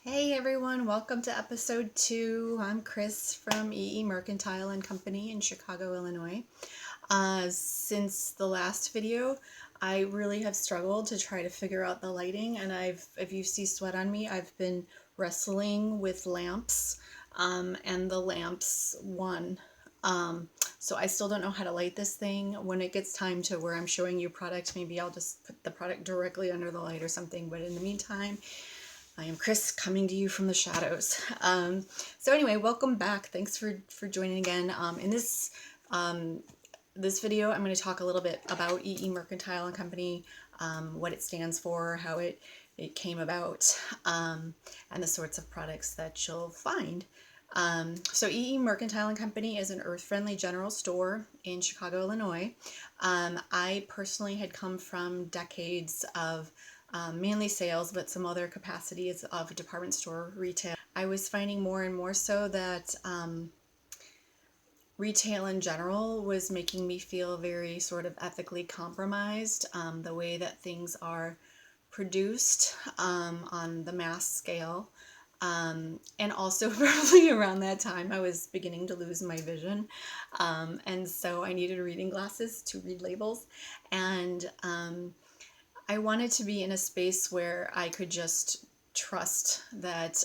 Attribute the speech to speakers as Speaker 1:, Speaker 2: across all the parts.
Speaker 1: Hey everyone, welcome to episode 2. I'm Chris from Mercantile and Company in Chicago, Illinois. Since the last video, I really have struggled to try to figure out the lighting, and if you see sweat on me, I've been wrestling with lamps, and the lamps won. So I still don't know how to light this thing. When it gets time to where I'm showing you product, maybe I'll just put the product directly under the light or something, but in the meantime, I am Chris, coming to you from the shadows. So anyway, welcome back. Thanks for joining again. In this video, I'm going to talk a little bit about Mercantile and Company, what it stands for, how it came about, and the sorts of products that you'll find. So Mercantile and Company is an earth-friendly general store in Chicago, Illinois. I personally had come from decades of mainly sales, but some other capacities of department store retail. I was finding more and more so that retail in general was making me feel very sort of ethically compromised. The way that things are produced on the mass scale. And also probably around that time I was beginning to lose my vision, and so I needed reading glasses to read labels, and I wanted to be in a space where I could just trust that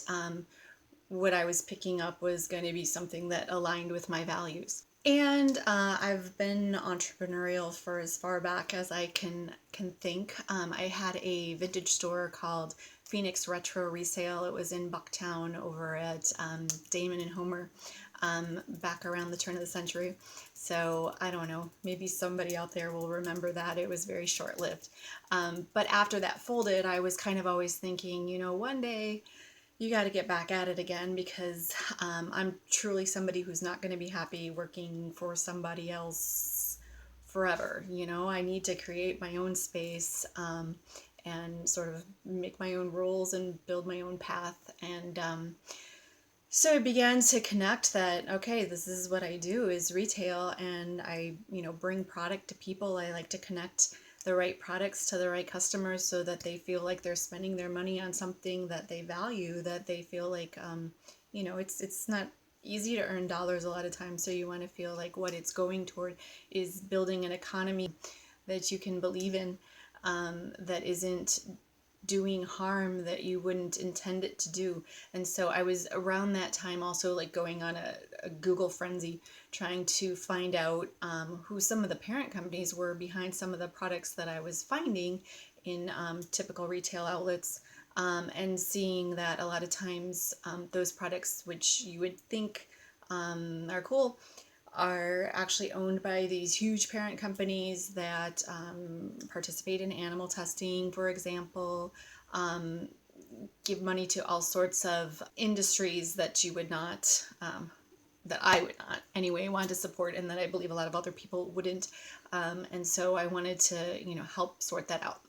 Speaker 1: what I was picking up was going to be something that aligned with my values. And I've been entrepreneurial for as far back as I can think. I had a vintage store called Phoenix Retro Resale. It was in Bucktown over at Damon and Homer, back around the turn of the century. So I don't know, maybe somebody out there will remember that. It was very short-lived. But after that folded, I was kind of always thinking, one day you got to get back at it again, because I'm truly somebody who's not going to be happy working for somebody else forever. I need to create my own space, and sort of make my own rules and build my own path. And so I began to connect that, okay, this is what I do, is retail, and I, bring product to people. I like to connect the right products to the right customers so that they feel like they're spending their money on something that they value, that they feel like, it's not easy to earn dollars a lot of times, so you want to feel like what it's going toward is building an economy that you can believe in, that isn't doing harm that you wouldn't intend it to do. And so I was around that time also like going on a Google frenzy, trying to find out who some of the parent companies were behind some of the products that I was finding in typical retail outlets, and seeing that a lot of times those products, which you would think are cool, are actually owned by these huge parent companies that participate in animal testing, for example, give money to all sorts of industries that you would not, that I would not anyway want to support, and that I believe a lot of other people wouldn't. And so I wanted to, help sort that out.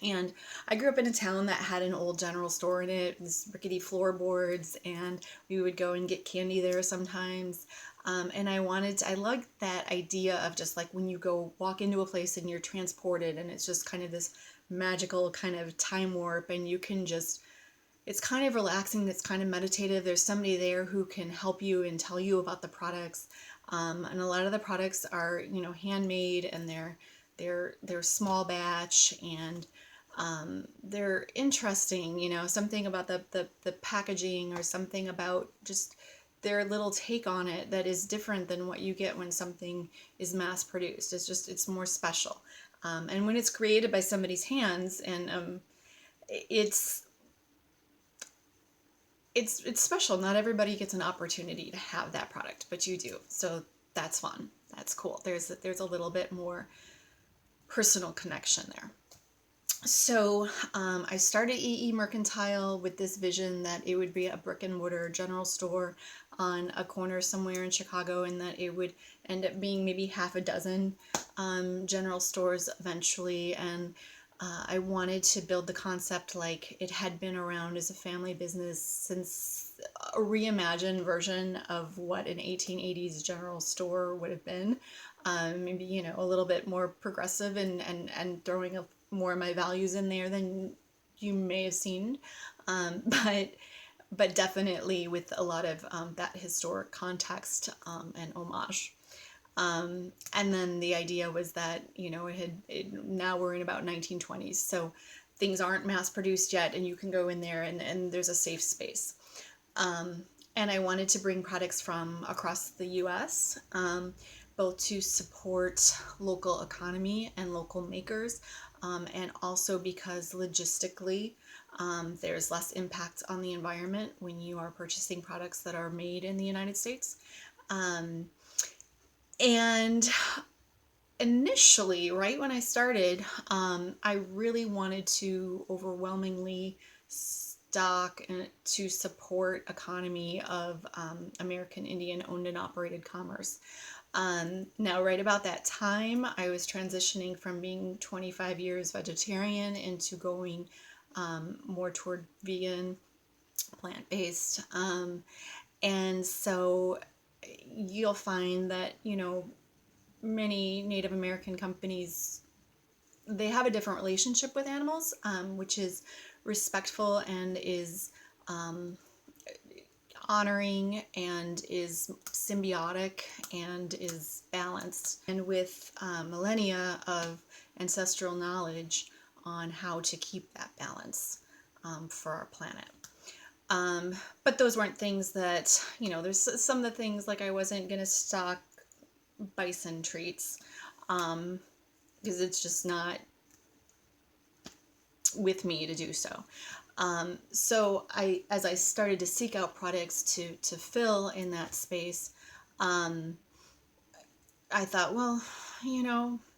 Speaker 1: And I grew up in a town that had an old general store in it, this rickety floorboards, and we would go and get candy there sometimes. And I liked that idea of just like when you go walk into a place and you're transported, and it's just kind of this magical kind of time warp, and you can just, it's kind of relaxing, it's kind of meditative. There's somebody there who can help you and tell you about the products. And a lot of the products are, handmade, and they're small batch, and they're interesting, something about the packaging, or something about just their little take on it that is different than what you get when something is mass produced. It's more special. And when it's created by somebody's hands, and it's special. Not everybody gets an opportunity to have that product, but you do. So that's fun. That's cool. There's a little bit more personal connection there. So I started Mercantile with this vision that it would be a brick and mortar general store on a corner somewhere in Chicago, and that it would end up being maybe half a dozen general stores eventually. And I wanted to build the concept like it had been around as a family business since a reimagined version of what an 1880s general store would have been. Maybe, a little bit more progressive, and throwing more of my values in there than you may have seen, but definitely with a lot of that historic context and homage. And then the idea was that, now we're in about 1920s, so things aren't mass produced yet, and you can go in there and there's a safe space. And I wanted to bring products from across the US, both to support local economy and local makers, and also because logistically, there's less impact on the environment when you are purchasing products that are made in the United States. And initially, right when I started, I really wanted to overwhelmingly stock and to support economy of American Indian owned and operated commerce. Now, right about that time, I was transitioning from being 25 years vegetarian into going more toward vegan, plant-based. And so you'll find that, many Native American companies, they have a different relationship with animals, which is respectful and is honoring and is symbiotic and is balanced, and with millennia of ancestral knowledge on how to keep that balance for our planet. But those weren't things that, there's some of the things, like I wasn't going to stock bison treats because it's just not with me to do so. So as I started to seek out products to fill in that space, I thought, well,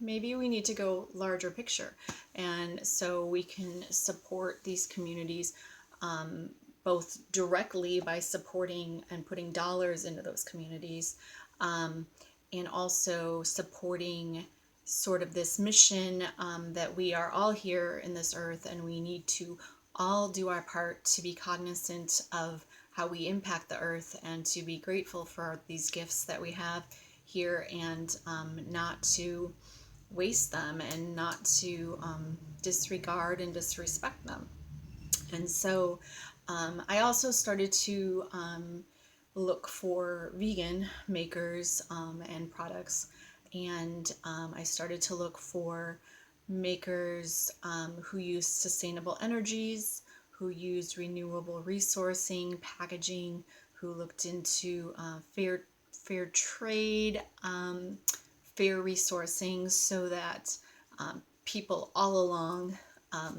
Speaker 1: maybe we need to go larger picture. And so we can support these communities both directly by supporting and putting dollars into those communities, and also supporting sort of this mission that we are all here in this earth, and we need to all do our part to be cognizant of how we impact the earth and to be grateful for these gifts that we have here, and not to waste them and not to disregard and disrespect them. And so I also started to look for vegan makers and products, and I started to look for makers who use sustainable energies, who used renewable resourcing, packaging, who looked into fair trade, fair resourcing, so that people all along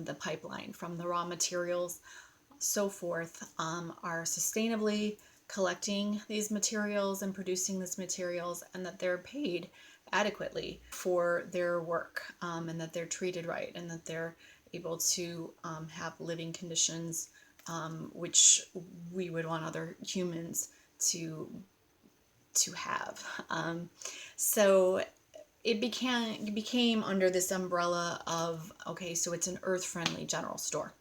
Speaker 1: the pipeline, from the raw materials, so forth, are sustainably collecting these materials and producing these materials, and that they're paid adequately for their work, and that they're treated right, and that they're able to have living conditions which we would want other humans to have. So it became under this umbrella of, okay, so it's an earth-friendly general store.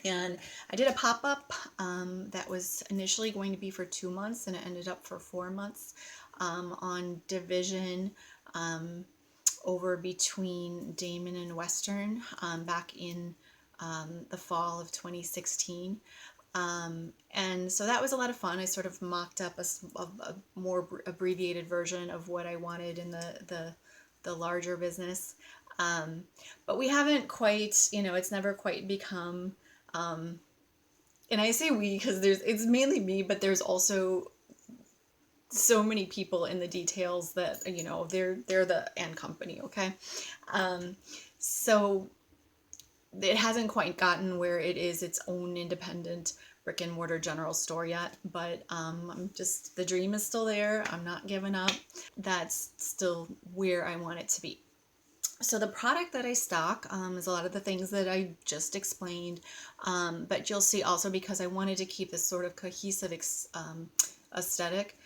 Speaker 1: And I did a pop-up that was initially going to be for 2 months, and it ended up for 4 months, on Division, over between Damon and Western, back in the fall of 2016. And so that was a lot of fun. I sort of mocked up a more abbreviated version of what I wanted in the larger business. But we haven't quite, it's never quite become, and I say we because it's mainly me, but there's also so many people in the details that, they're the and company, okay? So it hasn't quite gotten where it is its own independent brick and mortar general store yet, but the dream is still there. I'm not giving up. That's still where I want it to be. So the product that I stock is a lot of the things that I just explained, but you'll see also, because I wanted to keep this sort of cohesive aesthetic.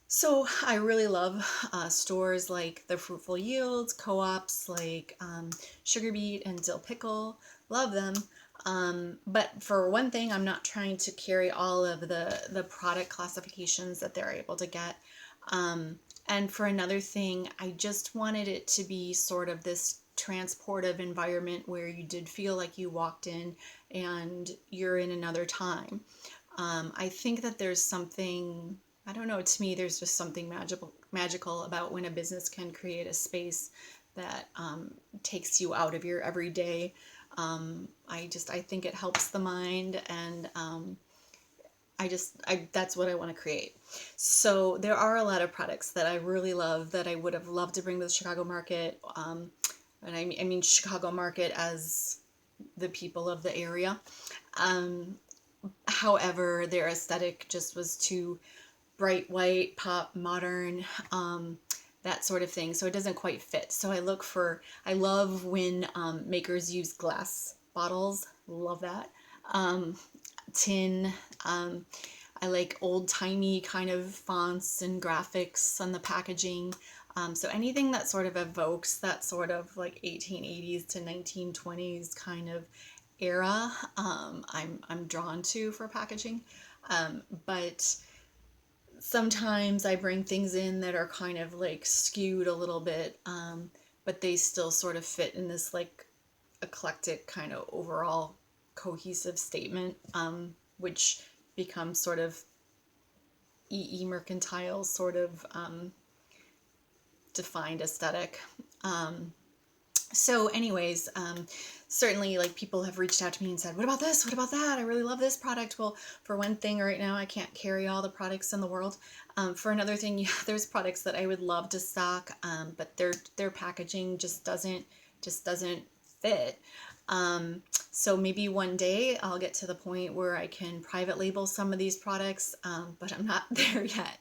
Speaker 1: So I really love stores like the Fruitful Yields, co-ops like Sugar Beet and Dill Pickle. Love them. But for one thing, I'm not trying to carry all of the product classifications that they're able to get. And for another thing, I just wanted it to be sort of this transportive environment where you did feel like you walked in and you're in another time. I think that there's something, I don't know, to me, there's just something magical about when a business can create a space that takes you out of your everyday. I think it helps the mind, and that's what I want to create. So there are a lot of products that I really love that I would have loved to bring to the Chicago market. And I mean Chicago market as the people of the area. However, their aesthetic just was too bright white, pop, modern, that sort of thing. So it doesn't quite fit. So I love when makers use glass bottles. Love that. Tin. I like old-timey kind of fonts and graphics on the packaging. So anything that sort of evokes that sort of like 1880s to 1920s kind of era, I'm drawn to for packaging. But sometimes I bring things in that are kind of like skewed a little bit, but they still sort of fit in this like eclectic kind of overall cohesive statement, which becomes sort of EE Mercantile sort of defined aesthetic. So anyways, certainly like people have reached out to me and said, what about this? What about that? I really love this product. Well, for one thing, right now I can't carry all the products in the world. For another thing, yeah, there's products that I would love to stock, but their packaging just doesn't fit. So maybe one day I'll get to the point where I can private label some of these products, but I'm not there yet.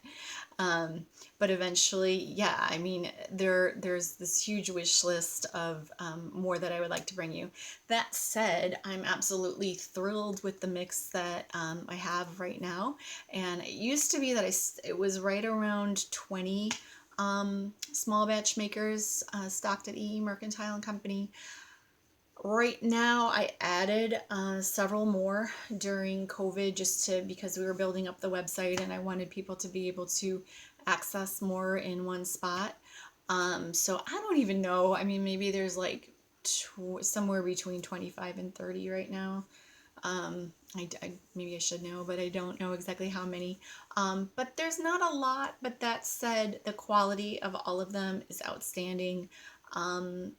Speaker 1: But eventually, yeah, I mean, there's this huge wish list of more that I would like to bring you. That said, I'm absolutely thrilled with the mix that I have right now. And it used to be that it was right around 20 small batch makers stocked at EE Mercantile and Company. Right now, I added several more during COVID because we were building up the website and I wanted people to be able to access more in one spot. So I don't even know. I mean, maybe there's like somewhere between 25 and 30 right now. Maybe I should know, but I don't know exactly how many. But there's not a lot. But that said, the quality of all of them is outstanding. I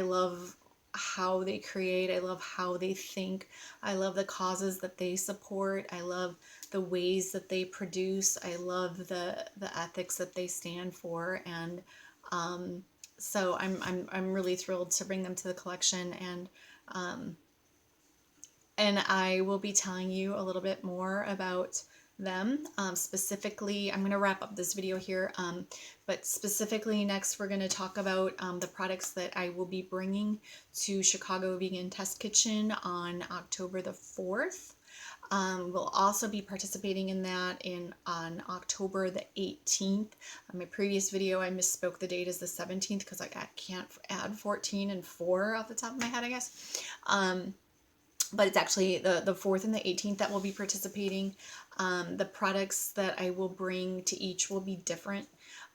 Speaker 1: love how they create. I love how they think. I love the causes that they support. I love the ways that they produce. I love the ethics that they stand for. And so I'm really thrilled to bring them to the collection, and I will be telling you a little bit more about them. Specifically, I'm going to wrap up this video here, but specifically next we're going to talk about the products that I will be bringing to Chicago Vegan Test Kitchen on October the 4th. We'll also be participating in that on October the 18th. On my previous video, I misspoke the date as the 17th because I can't add 14 and 4 off the top of my head, I guess. But it's actually the 4th and the 18th that will be participating. The products that I will bring to each will be different.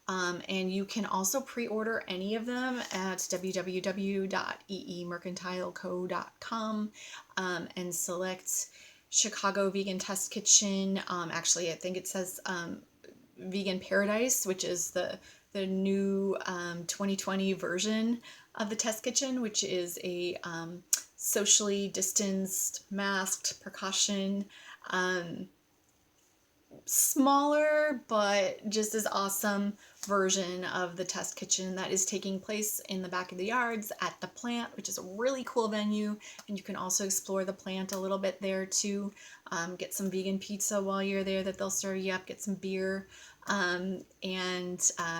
Speaker 1: And you can also pre-order any of them at www.eemercantileco.com and select Chicago Vegan Test Kitchen. Actually, I think it says Vegan Paradise, which is the new 2020 version of the Test Kitchen, which is a socially distanced, masked, precaution, smaller but just as awesome version of the Test Kitchen that is taking place in the back of the yards at the plant, which is a really cool venue. And you can also explore the plant a little bit there too. Get some vegan pizza while you're there that they'll serve you up, get some beer. And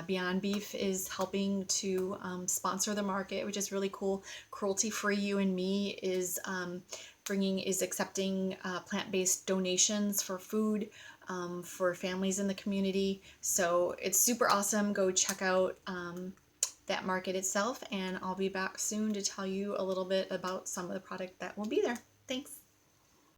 Speaker 1: Beyond Beef is helping to sponsor the market, which is really cool. Cruelty Free You and Me is accepting plant-based donations for food for families in the community. So it's super awesome. Go check out that market itself, and I'll be back soon to tell you a little bit about some of the product that will be there. Thanks.